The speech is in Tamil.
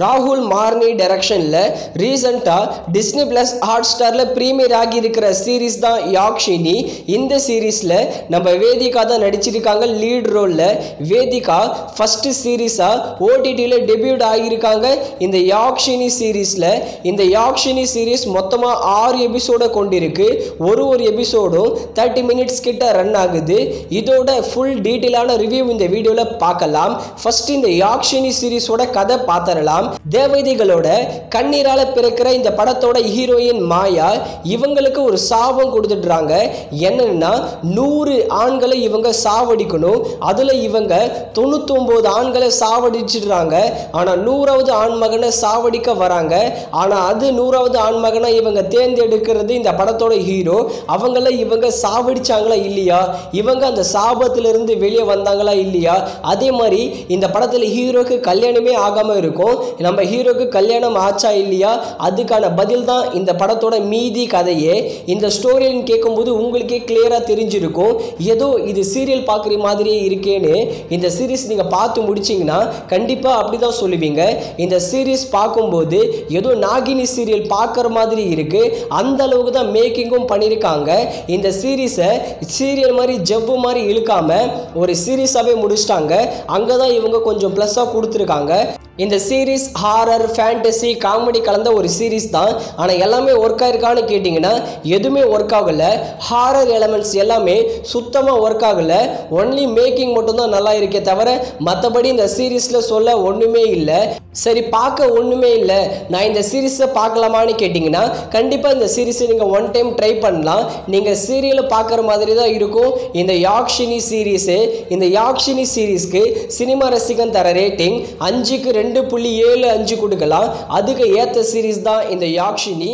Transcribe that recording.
ராகுல் மார்னி டைரக்ஷன்ல ரீசெண்டா டிஸ்னி பிளஸ் ஹாட் ஸ்டார்ல பிரீமியர் ஆகி இருக்கிற சீரீஸ் தான் யாக்ஷினி. இந்த சீரீஸ்ல நம்ம வேதிகா தான் நடிச்சிருக்காங்க லீட் ரோல்ல. வேதிகா ஃபர்ஸ்ட் சீரீஸா ஓடிடில டெபியூட் ஆகியிருக்காங்க இந்த யாக்ஷினி சீரீஸ்ல. இந்த யாக்ஷினி சீரீஸ் மொத்தமா 6 எபிசோட கொண்டிருக்கு. ஒரு எபிசோடும் 30 மினிட்ஸ் கிட்ட ரன் ஆகுது. இதோட ஃபுல் டீடைலான ரிவ்யூ இந்த வீடியோல பார்க்கலாம். ஃபர்ஸ்ட் இந்த யாக்ஷினி சீரீஸோட கதை பார்த்தரலாம். தேவதைகளோட கண்ணீரால பிறக்கிற இந்த படத்தோட ஹீரோயின் மாயா இவங்களுக்கு ஒரு சாபம் கொடுத்துடுறாங்க. என்னன்னா 100 ஆண்களை இவங்க சாவடிக்கணும். அதுல இவங்க 99 ஆண்களை சாவடிச்சிடுறாங்க. ஆனா 100வது ஆண்மகனை சாவடிக்க வராங்க. ஆனா அது 100வது ஆண்மகனை இவங்க தேர்ந்தெடுக்கிறது இந்த படத்தோட ஹீரோ. அவங்கள இவங்க சாவடிச்சாங்களா இல்லையா, இவங்க அந்த சாபத்திலிருந்து வெளியே வந்தாங்களா இல்லையா, அதே மாதிரி இந்த படத்துல ஹீரோக்கு கல்யாணமே ஆகாம இருக்கும். நம்ம ஹீரோக்கு கல்யாணம் ஆச்சா இல்லையா, அதுக்கான பதில் தான் இந்த படத்தோட மீதி கதையே. இந்த ஸ்டோரின்னு கேட்கும்போது உங்களுக்கே கிளியரா தெரிஞ்சிருக்கும் ஏதோ இது சீரியல் பார்க்குற மாதிரியே இருக்கேன்னு. இந்த சீரீஸ் நீங்க பார்த்து முடிச்சிங்கன்னா கண்டிப்பா அப்படிதான் சொல்லுவீங்க. இந்த சீரீஸ் பார்க்கும்போது ஏதோ நாகினி சீரியல் பார்க்குற மாதிரி இருக்கு. அந்த அளவுக்கு தான் மேக்கிங்கும் பண்ணியிருக்காங்க. இந்த சீரீஸை சீரியல் மாதிரி ஜவ்வு மாதிரி இழுக்காம ஒரு சீரீஸாவே முடிச்சிட்டாங்க. அங்கதான் இவங்க கொஞ்சம் பிளஸ்ஸா கொடுத்துருக்காங்க. இந்த சீரீஸ் ஹாரர் ஃபேண்டசி காமெடி கலந்த ஒரு சீரீஸ் தான். ஆனால் எல்லாமே ஒர்க் ஆயிருக்கான்னு கேட்டிங்கன்னா எதுவுமே ஒர்க் ஆகலை. ஹாரர் எலமெண்ட்ஸ் எல்லாமே சுத்தமாக ஒர்க் ஆகலை. ஒன்லி மேக்கிங் மட்டும்தான் நல்லா இருக்கே தவிர மற்றபடி இந்த சீரீஸில் சொல்ல ஒன்றுமே இல்லை. சரி, பார்க்க ஒன்றுமே இல்லை, நான் இந்த சீரீஸை பார்க்கலாமான்னு கேட்டிங்கன்னா கண்டிப்பாக இந்த சீரீஸை நீங்கள் ஒன் டைம் ட்ரை பண்ணலாம். நீங்கள் சீரியலை பார்க்குற மாதிரி தான் இருக்கும் இந்த யாக்ஷினி சீரீஸு. இந்த யாக்ஷினி சீரீஸ்க்கு சினிமா ரசிகன் தர ரேட்டிங் 5க்கு 2.75 கொடுக்கலாம். அதுக்கு ஏற்ற சீரீஸ் தான் இந்த யாக்ஷினி.